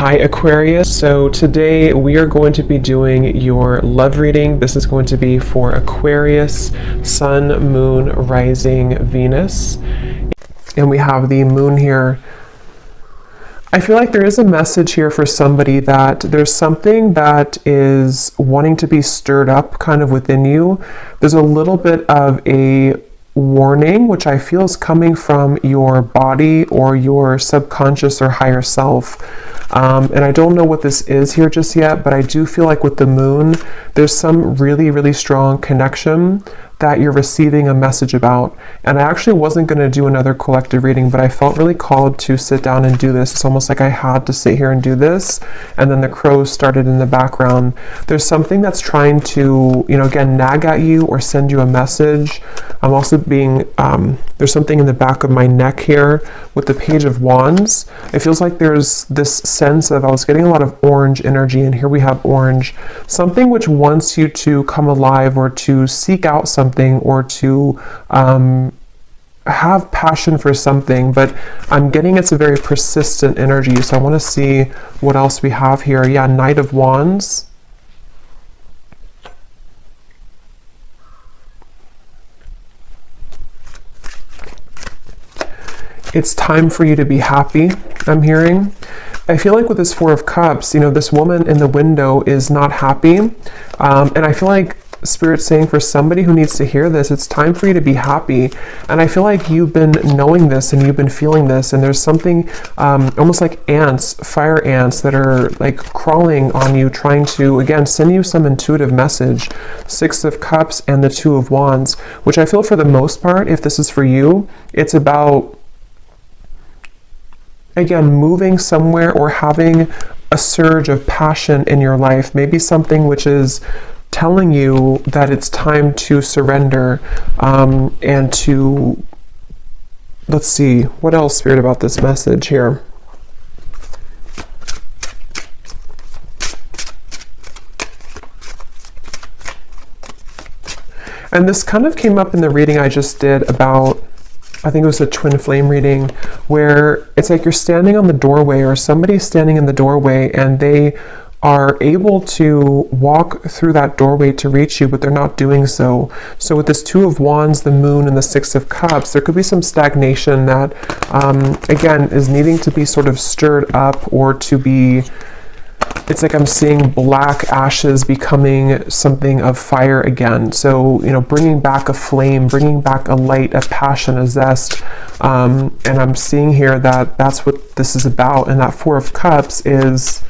Hi Aquarius, so today we are going to be doing your love reading. This is going to be for Aquarius, Sun, Moon, Rising, Venus. And we have the moon here. I feel like there is a message here for somebody that there's something that is wanting to be stirred up kind of within you. There's a little bit of a warning, which I feel is coming from your body or your subconscious or higher self. And I don't know what this is here just yet, but I do feel like with the moon, there's some really, really strong connection that you're receiving a message about. And I actually wasn't going to do another collective reading, but I felt really called to sit down and do this. It's almost like I had to sit here and do this. And then the crows started in the background. There's something that's trying to, again, nag at you or send you a message. I'm also being, there's something in the back of my neck here with the Page of Wands. It feels like there's this sense of, I was getting a lot of orange energy, and here we have orange. Something which wants you to come alive or to seek out something or to have passion for something, but I'm getting it's a very persistent energy. So I want to see what else we have here. Yeah, Knight of Wands. It's time for you to be happy, I'm hearing. I feel like with this Four of Cups, this woman in the window is not happy. And I feel like Spirit's saying for somebody who needs to hear this, it's time for you to be happy. And I feel like you've been knowing this and you've been feeling this, and there's something almost like ants, fire ants that are like crawling on you, trying to, again, send you some intuitive message. Six of Cups and the Two of Wands, which I feel for the most part, if this is for you, it's about, again, moving somewhere or having a surge of passion in your life. Maybe something which is telling you that it's time to surrender and to, let's see, what else, Spirit, about this message here? And this kind of came up in the reading I just did about, I think it was a twin flame reading, where it's like you're standing on the doorway or somebody's standing in the doorway and they are able to walk through that doorway to reach you, but they're not doing so. So with this Two of Wands, the Moon, and the Six of Cups, there could be some stagnation that, again, is needing to be sort of stirred up or to be, it's like I'm seeing black ashes becoming something of fire again. So, bringing back a flame, bringing back a light, a passion, a zest. And I'm seeing here that that's what this is about. And that Four of Cups is,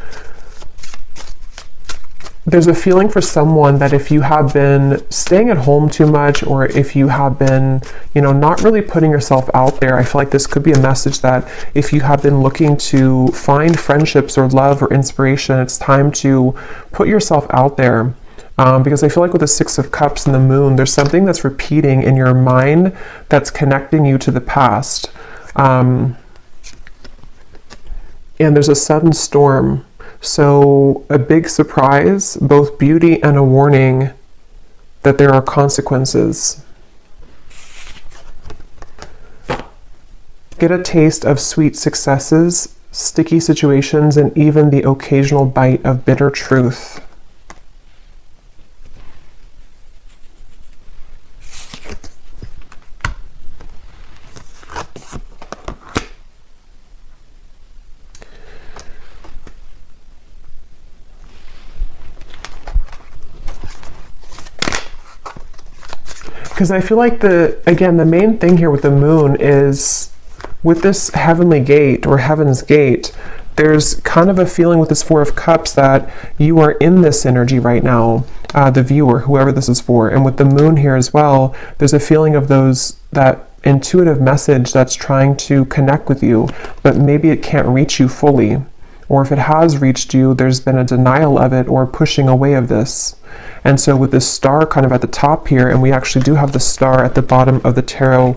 there's a feeling for someone that if you have been staying at home too much, or if you have been, not really putting yourself out there, I feel like this could be a message that if you have been looking to find friendships or love or inspiration, it's time to put yourself out there. Because I feel like with the Six of Cups and the Moon, there's something that's repeating in your mind that's connecting you to the past. And there's a sudden storm. So a big surprise, both beauty and a warning that there are consequences. Get a taste of sweet successes, sticky situations, and even the occasional bite of bitter truth. Because I feel like the main thing here with the moon is with this heavenly gate or heaven's gate, there's kind of a feeling with this Four of Cups that you are in this energy right now, the viewer, whoever this is for. And with the moon here as well, there's a feeling of that intuitive message that's trying to connect with you, but maybe it can't reach you fully. Or if it has reached you, there's been a denial of it or pushing away of this. And so with this star kind of at the top here, and we actually do have the star at the bottom of the tarot,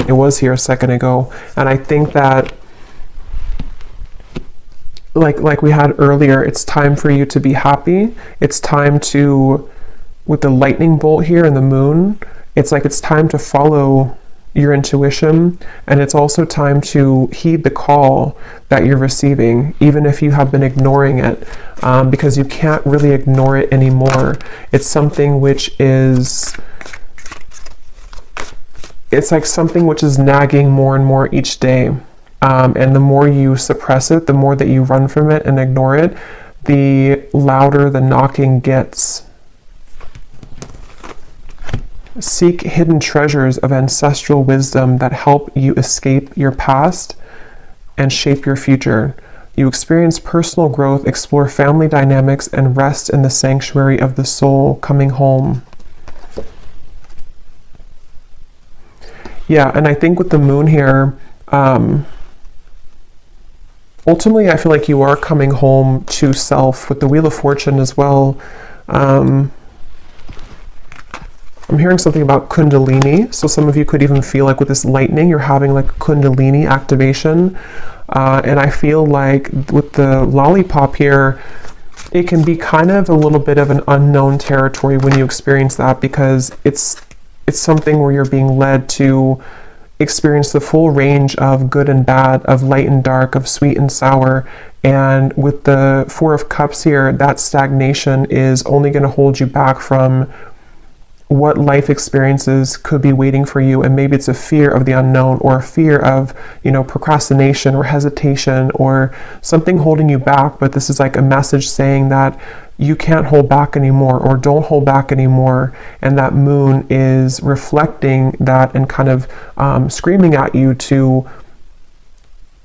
it was here a second ago, and I think that like we had earlier, it's time for you to be happy. It's time to, with the lightning bolt here and the moon, it's like it's time to follow your intuition, and it's also time to heed the call that you're receiving, even if you have been ignoring it, because you can't really ignore it anymore. It's something which is, it's like something which is nagging more and more each day. And the more you suppress it, the more that you run from it and ignore it, the louder the knocking gets. Seek hidden treasures of ancestral wisdom that help you escape your past and shape your future. You experience personal growth, explore family dynamics, and rest in the sanctuary of the soul, coming home. Yeah, and I think with the moon here, ultimately I feel like you are coming home to self. With the Wheel of Fortune as well, I'm hearing something about Kundalini. So some of you could even feel like with this lightning, you're having like Kundalini activation. And I feel like with the lollipop here, it can be kind of a little bit of an unknown territory when you experience that, because it's something where you're being led to experience the full range of good and bad, of light and dark, of sweet and sour. And with the Four of Cups here, that stagnation is only going to hold you back from what life experiences could be waiting for you. And maybe it's a fear of the unknown, or a fear of, you know, procrastination or hesitation or something holding you back. But this is like a message saying that you can't hold back anymore, or don't hold back anymore. And that moon is reflecting that and kind of screaming at you to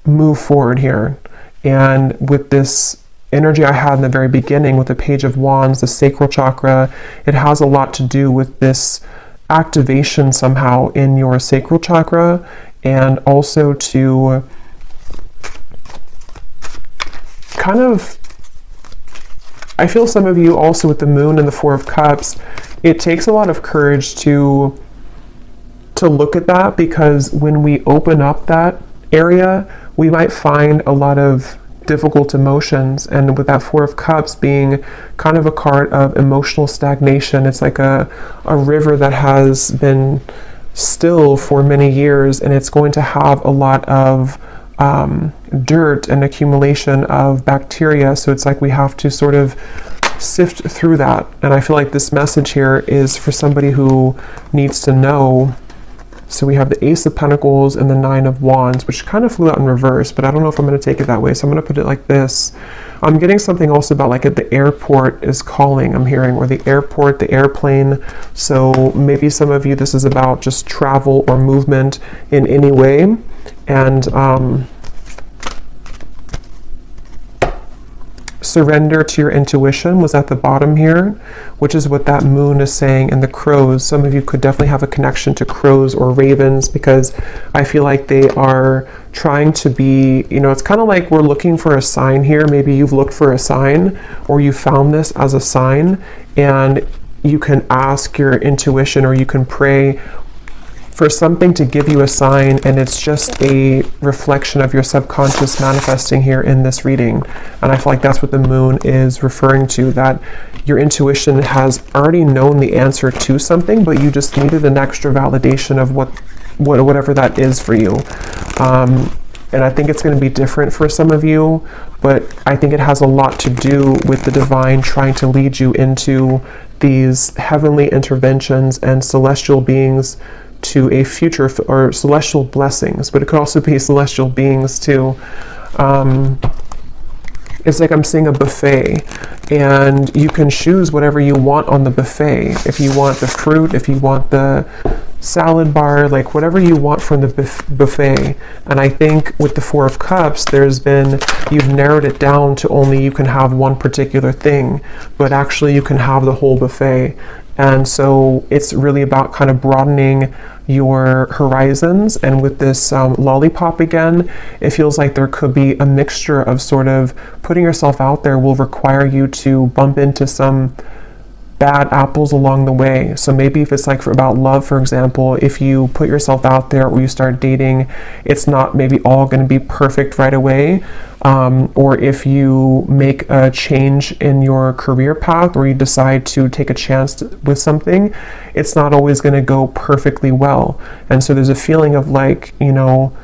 move forward here. And with this energy I had in the very beginning with the Page of Wands, the sacral chakra, it has a lot to do with this activation somehow in your sacral chakra, and also to kind of, I feel some of you also with the moon and the Four of Cups, it takes a lot of courage to look at that, because when we open up that area, we might find a lot of difficult emotions. And with that Four of Cups being kind of a card of emotional stagnation, it's like a river that has been still for many years, and it's going to have a lot of dirt and accumulation of bacteria. So it's like we have to sort of sift through that. And I feel like this message here is for somebody who needs to know. So we have the Ace of Pentacles and the Nine of Wands, which kind of flew out in reverse, but I don't know if I'm going to take it that way. So I'm going to put it like this. I'm getting something also about like at the airport is calling, I'm hearing, or the airport, the airplane. So maybe some of you, this is about just travel or movement in any way. And surrender to your intuition was at the bottom here, which is what that moon is saying. And the crows, some of you could definitely have a connection to crows or ravens, because I feel like they are trying to be, you know, it's kind of like we're looking for a sign here. Maybe you've looked for a sign, or you found this as a sign, and you can ask your intuition, or you can pray for something to give you a sign, and it's just a reflection of your subconscious manifesting here in this reading. And I feel like that's what the moon is referring to, that your intuition has already known the answer to something, but you just needed an extra validation of whatever that is for you. And I think it's going to be different for some of you, but I think it has a lot to do with the divine trying to lead you into these heavenly interventions and celestial beings to a future, or celestial blessings, but it could also be celestial beings too. It's like I'm seeing a buffet, and you can choose whatever you want on the buffet. If you want the fruit, if you want the salad bar, like whatever you want from the buffet. And I think with the Four of Cups, you've narrowed it down to only you can have one particular thing, but actually you can have the whole buffet. And so it's really about kind of broadening your horizons. And with this lollipop again, it feels like there could be a mixture of sort of putting yourself out there will require you to bump into some bad apples along the way. So maybe if it's like about love, for example, if you put yourself out there or you start dating, it's not maybe all going to be perfect right away. Or if you make a change in your career path, or you decide to take a chance with something, it's not always going to go perfectly well. And so there's a feeling of like, you know,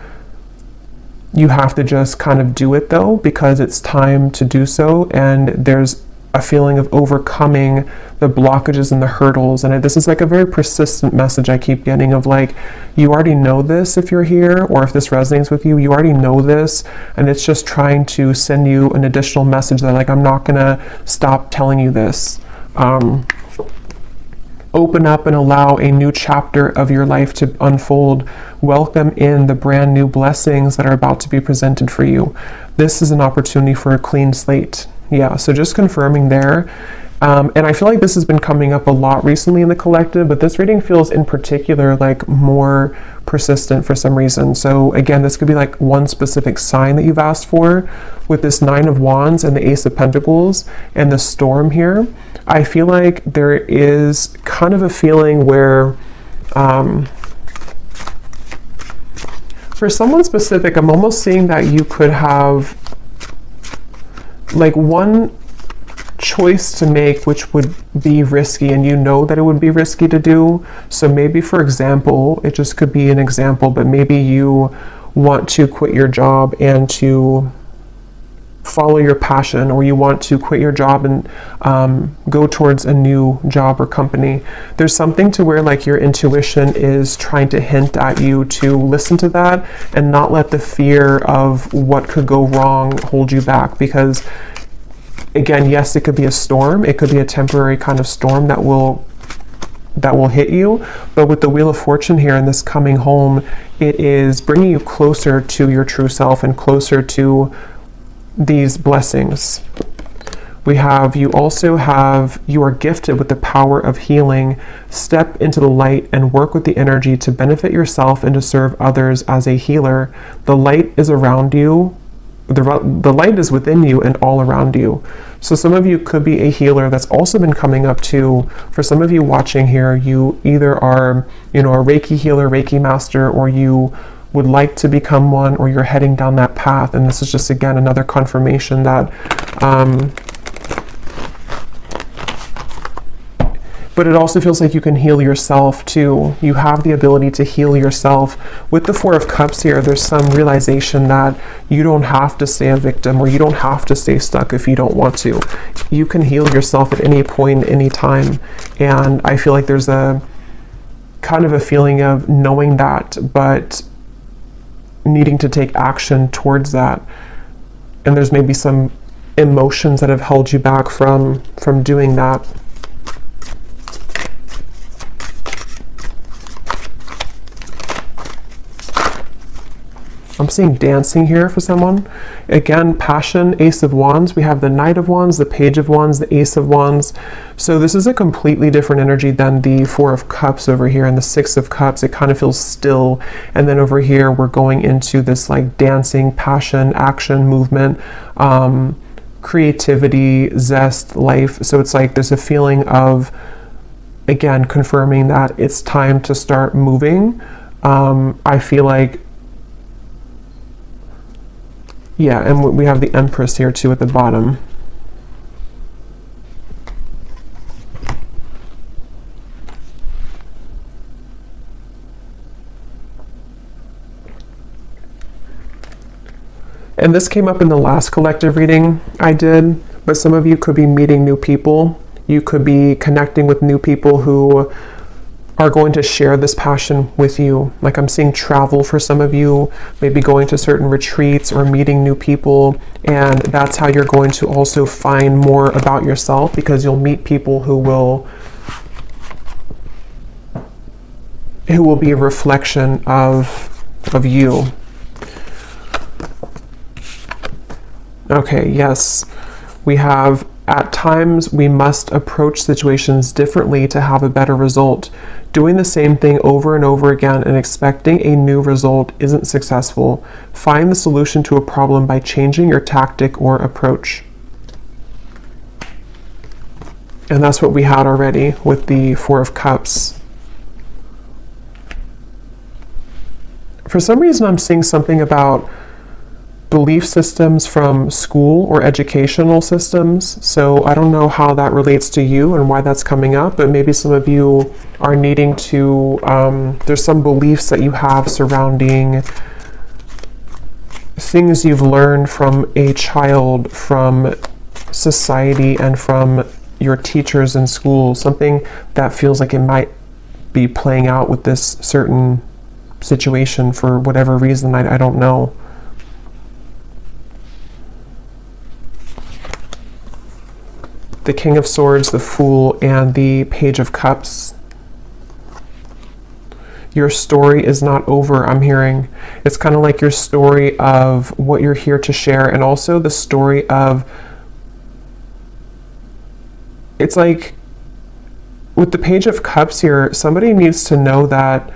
you have to just kind of do it though, because it's time to do so. And there's a feeling of overcoming the blockages and the hurdles. And this is like a very persistent message I keep getting of like, you already know this if you're here, or if this resonates with you, you already know this. And it's just trying to send you an additional message that like, I'm not gonna stop telling you this. Open up and allow a new chapter of your life to unfold. Welcome in the brand new blessings that are about to be presented for you. This is an opportunity for a clean slate. Yeah, so just confirming there. And I feel like this has been coming up a lot recently in the collective, but this reading feels in particular like more persistent for some reason. So again, this could be like one specific sign that you've asked for. With this 9 of Wands and the Ace of Pentacles and the Storm here, I feel like there is kind of a feeling where for someone specific, I'm almost seeing that you could have like one choice to make which would be risky, and you know that it would be risky to do. So maybe, for example, it just could be an example, but maybe you want to quit your job and to follow your passion, or you want to quit your job and go towards a new job or company. There's something to where like your intuition is trying to hint at you to listen to that and not let the fear of what could go wrong hold you back. Because again, yes, it could be a storm, it could be a temporary kind of storm that will hit you, but with the Wheel of Fortune here and this coming home, it is bringing you closer to your true self and closer to these blessings. You are gifted with the power of healing. Step into the light and work with the energy to benefit yourself and to serve others as a healer. The light is around you. The light is within you and all around you. So some of you could be a healer. That's also been coming up too. For some of you watching here, you either are, you know, a Reiki healer, Reiki master, or you would like to become one, or you're heading down that path. And this is just, again, another confirmation that, but it also feels like you can heal yourself too. You have the ability to heal yourself. With the 4 of Cups here, there's some realization that you don't have to stay a victim, or you don't have to stay stuck if you don't want to. You can heal yourself at any point, any time. And I feel like there's a kind of a feeling of knowing that, but needing to take action towards that. And there's maybe some emotions that have held you back from doing that. I'm seeing dancing here for someone. Again, passion, Ace of Wands. We have the Knight of Wands, the Page of Wands, the Ace of Wands. So this is a completely different energy than the 4 of Cups over here and the 6 of Cups. It kind of feels still. And then over here, we're going into this like dancing, passion, action, movement, creativity, zest, life. So it's like there's a feeling of, again, confirming that it's time to start moving. I feel like, yeah, and we have the Empress here too at the bottom. And this came up in the last collective reading I did, but some of you could be meeting new people. You could be connecting with new people who are going to share this passion with you. Like I'm seeing travel for some of you, maybe going to certain retreats or meeting new people. And that's how you're going to also find more about yourself, because you'll meet people who will be a reflection of you. Okay, yes, we have, at times we must approach situations differently to have a better result. Doing the same thing over and over again and expecting a new result isn't successful. Find the solution to a problem by changing your tactic or approach. And that's what we had already with the Four of Cups. For some reason, I'm seeing something about belief systems from school or educational systems. So I don't know how that relates to you and why that's coming up, but maybe some of you are needing to, there's some beliefs that you have surrounding things you've learned from a child, from society, and from your teachers in school. Something that feels like it might be playing out with this certain situation for whatever reason, I don't know. The King of Swords, the Fool, and the Page of Cups. Your story is not over, I'm hearing. It's kind of like your story of what you're here to share, and also the story of, it's like with the Page of Cups here, somebody needs to know that,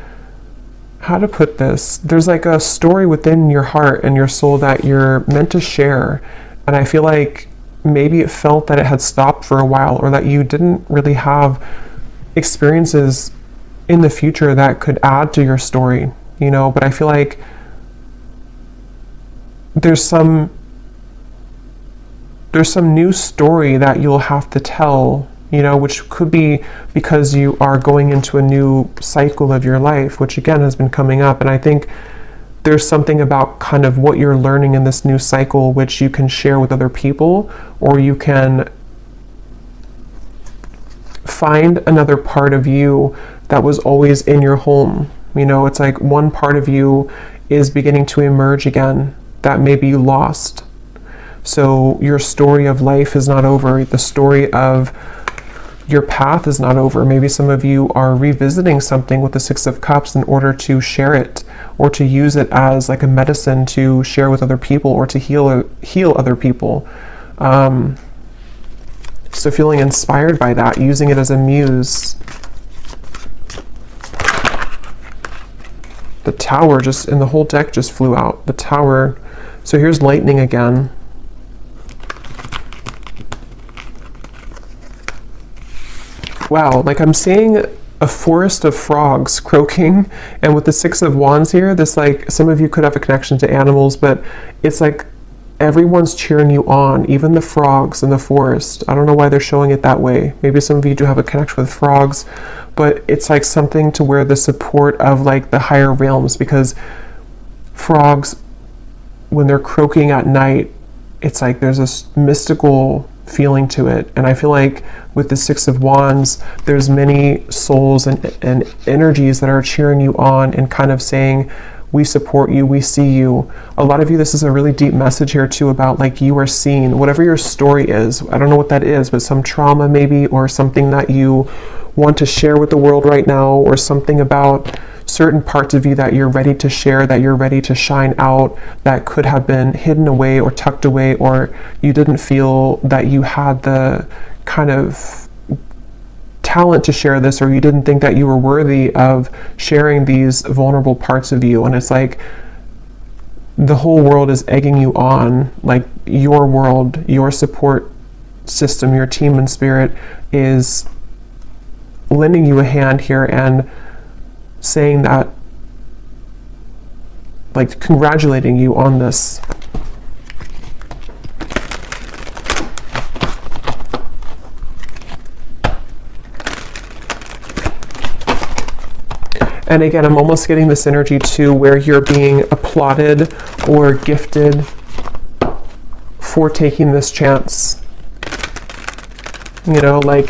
how to put this, there's like a story within your heart and your soul that you're meant to share. And I feel like maybe it felt that it had stopped for a while, or that you didn't really have experiences in the future that could add to your story, you know. But I feel like there's some new story that you'll have to tell, you know, which could be because you are going into a new cycle of your life, which again has been coming up. And I think there's something about kind of what you're learning in this new cycle, which you can share with other people, or you can find another part of you that was always in your home. You know, it's like one part of you is beginning to emerge again that maybe you lost. So your story of life is not over. The story of your path is not over. Maybe some of you are revisiting something with the Six of Cups in order to share it, or to use it as like a medicine to share with other people, or to heal other people. So feeling inspired by that, using it as a muse. The Tower just, and the whole deck just flew out. The Tower. So here's lightning again. Wow, like I'm seeing a forest of frogs croaking, and with the Six of Wands here, this, like, some of you could have a connection to animals, but it's like everyone's cheering you on, even the frogs in the forest. I don't know why they're showing it that way. Maybe some of you do have a connection with frogs, but it's like something to where the support of like the higher realms, because frogs, when they're croaking at night, it's like there's a mystical feeling to it. And I feel like with the Six of Wands, there's many souls and energies that are cheering you on and kind of saying, we support you, we see you. A lot of you, this is a really deep message here too about like you are seen, whatever your story is. I don't know what that is, but some trauma maybe, or something that you want to share with the world right now, or something about certain parts of you that you're ready to share, that you're ready to shine out, that could have been hidden away or tucked away, or you didn't feel that you had the kind of talent to share this, or you didn't think that you were worthy of sharing these vulnerable parts of you. And it's like the whole world is egging you on, like your world, your support system, your team and spirit is lending you a hand here and saying that, like congratulating you on this. And again, I'm almost getting this energy too, where you're being applauded or gifted for taking this chance. You know, like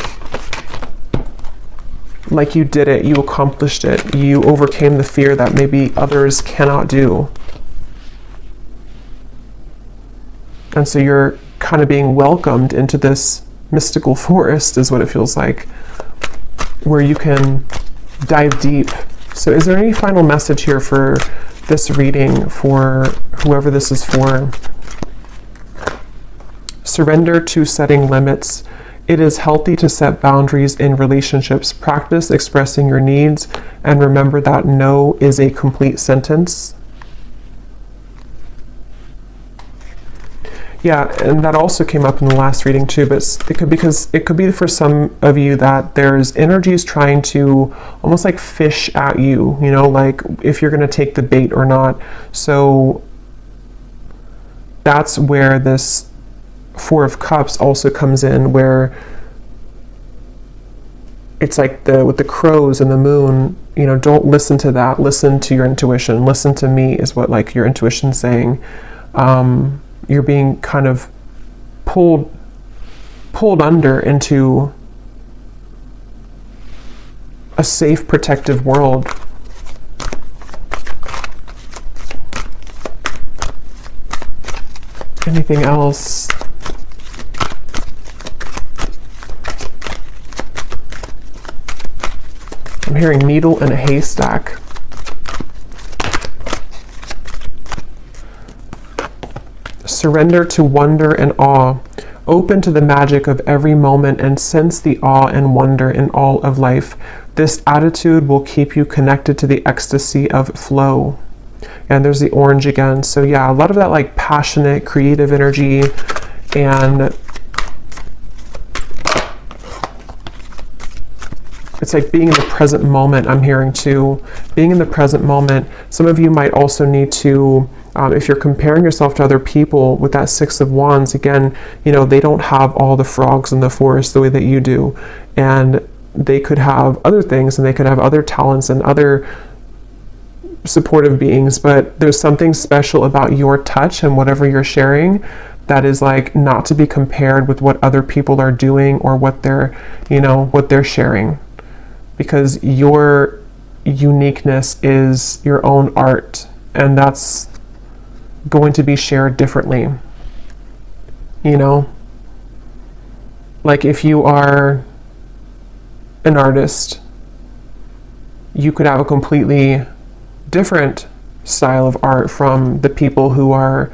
you did it, you accomplished it, you overcame the fear that maybe others cannot do. And so you're kind of being welcomed into this mystical forest, is what it feels like, where you can dive deep. So is there any final message here for this reading, for whoever this is for? Surrender to setting limits. It is healthy to set boundaries in relationships. Practice expressing your needs, and remember that no is a complete sentence. Yeah, and that also came up in the last reading too, but it could be for some of you that there's energies trying to almost like fish at you, you know, like if you're going to take the bait or not. So that's where this Four of Cups also comes in, where it's like with the crows and the moon, you know, don't listen to that. Listen to your intuition. Listen to me is what like your intuition's saying. You're being kind of pulled under into a safe, protective world. Anything else? I'm hearing needle in a haystack. Surrender to wonder and awe. Open to the magic of every moment and sense the awe and wonder in all of life. This attitude will keep you connected to the ecstasy of flow. And there's the orange again. So yeah, a lot of that like passionate, creative energy, and it's like being in the present moment. I'm hearing too, being in the present moment. Some of you might also need to, if you're comparing yourself to other people with that Six of Wands, again, you know, they don't have all the frogs in the forest the way that you do. And they could have other things, and they could have other talents and other supportive beings, but there's something special about your touch and whatever you're sharing that is like not to be compared with what other people are doing or what they're, you know, what they're sharing. Because your uniqueness is your own art, and that's going to be shared differently. You know, like if you are an artist, you could have a completely different style of art from the people who are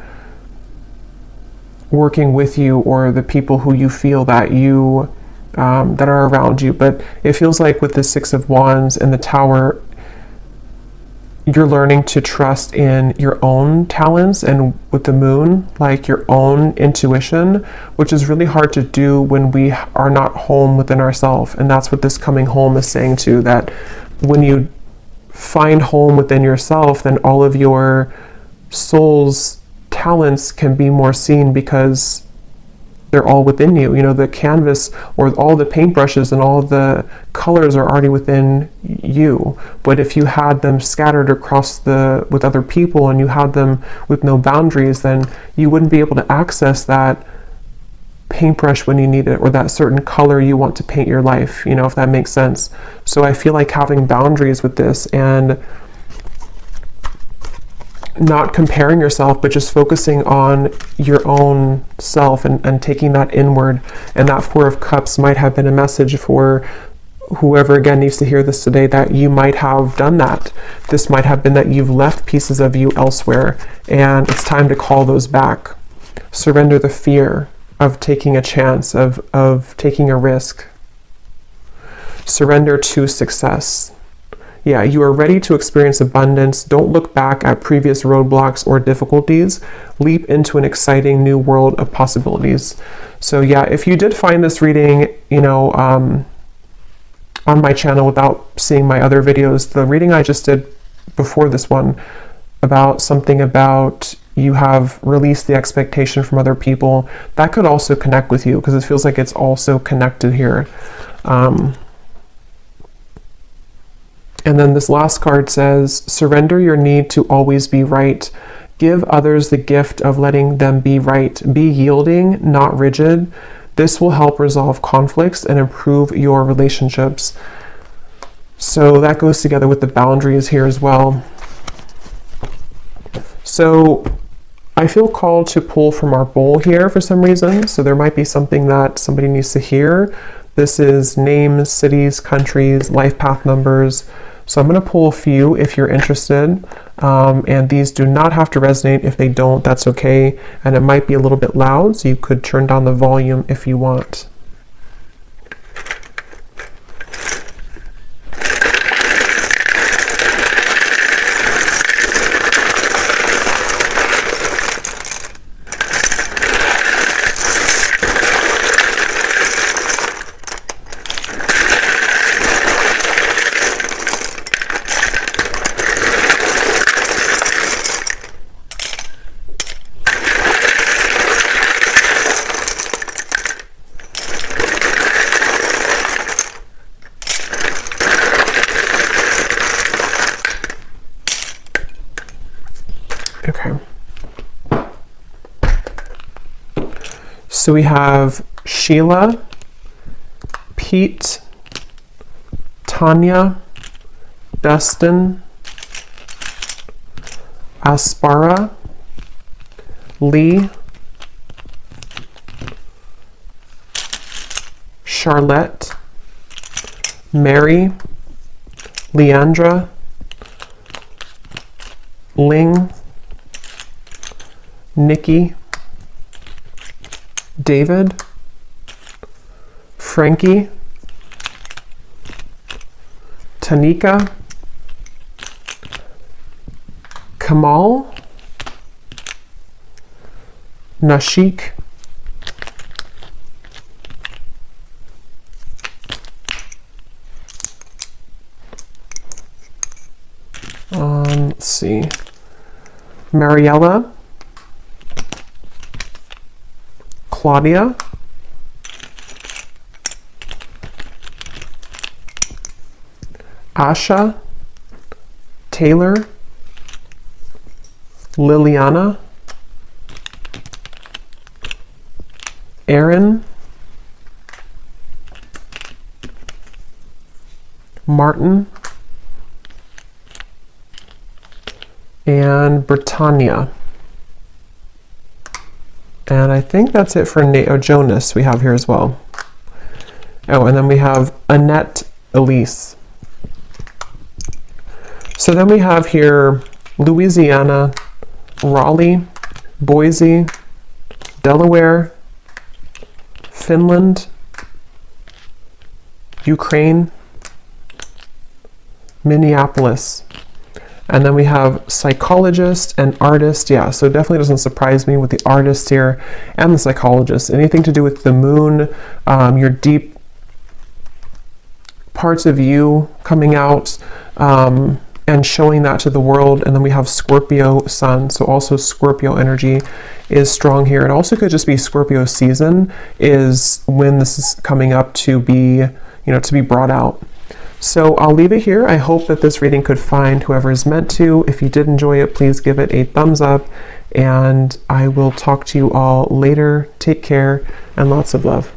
working with you, or the people who you feel that you that are around you. But it feels like with the Six of Wands and the Tower, you're learning to trust in your own talents, and with the Moon, like your own intuition, which is really hard to do when we are not home within ourselves. And that's what this coming home is saying too, that when you find home within yourself, then all of your soul's talents can be more seen, because they're all within you. You know, the canvas or all the paintbrushes and all the colors are already within you. But if you had them scattered across with other people, and you had them with no boundaries, then you wouldn't be able to access that paintbrush when you need it, or that certain color you want to paint your life, you know, if that makes sense. So I feel like having boundaries with this, and not comparing yourself, but just focusing on your own self, and taking that inward. And that Four of Cups might have been a message for whoever again needs to hear this today, that you might have done that. This might have been that you've left pieces of you elsewhere, and it's time to call those back. Surrender the fear of taking a chance, of taking a risk. Surrender to success. Yeah, you are ready to experience abundance. Don't look back at previous roadblocks or difficulties. Leap into an exciting new world of possibilities. So yeah, if you did find this reading, you know, on my channel without seeing my other videos, the reading I just did before this one about something about you have released the expectation from other people, that could also connect with you, because it feels like it's also connected here. And then this last card says, surrender your need to always be right. Give others the gift of letting them be right. Be yielding, not rigid. This will help resolve conflicts and improve your relationships. So that goes together with the boundaries here as well. So I feel called to pull from our bowl here for some reason. So there might be something that somebody needs to hear. This is names, cities, countries, life path numbers. So I'm going to pull a few if you're interested, and these do not have to resonate. If they don't, that's okay. And it might be a little bit loud, so you could turn down the volume if you want. So we have Sheila, Pete, Tanya, Dustin, Aspara, Lee, Charlotte, Mary, Leandra, Ling, Nikki, David, Frankie, Tanika, Kamal, Nashik, let's see, Mariella, Claudia, Asha, Taylor, Liliana, Aaron, Martin, and Britannia. And I think that's it for Jonas we have here as well. Oh, and then we have Annette Elise. So then we have here Louisiana, Raleigh, Boise, Delaware, Finland, Ukraine, Minneapolis. And then we have psychologist and artist. Yeah, so it definitely doesn't surprise me with the artist here and the psychologist. Anything to do with the moon, your deep parts of you coming out and showing that to the world. And then we have Scorpio sun. So also Scorpio energy is strong here. It also could just be Scorpio season is when this is coming up to be, to be brought out. So I'll leave it here. I hope that this reading could find whoever is meant to. If you did enjoy it, please give it a thumbs up, and I will talk to you all later. Take care and lots of love.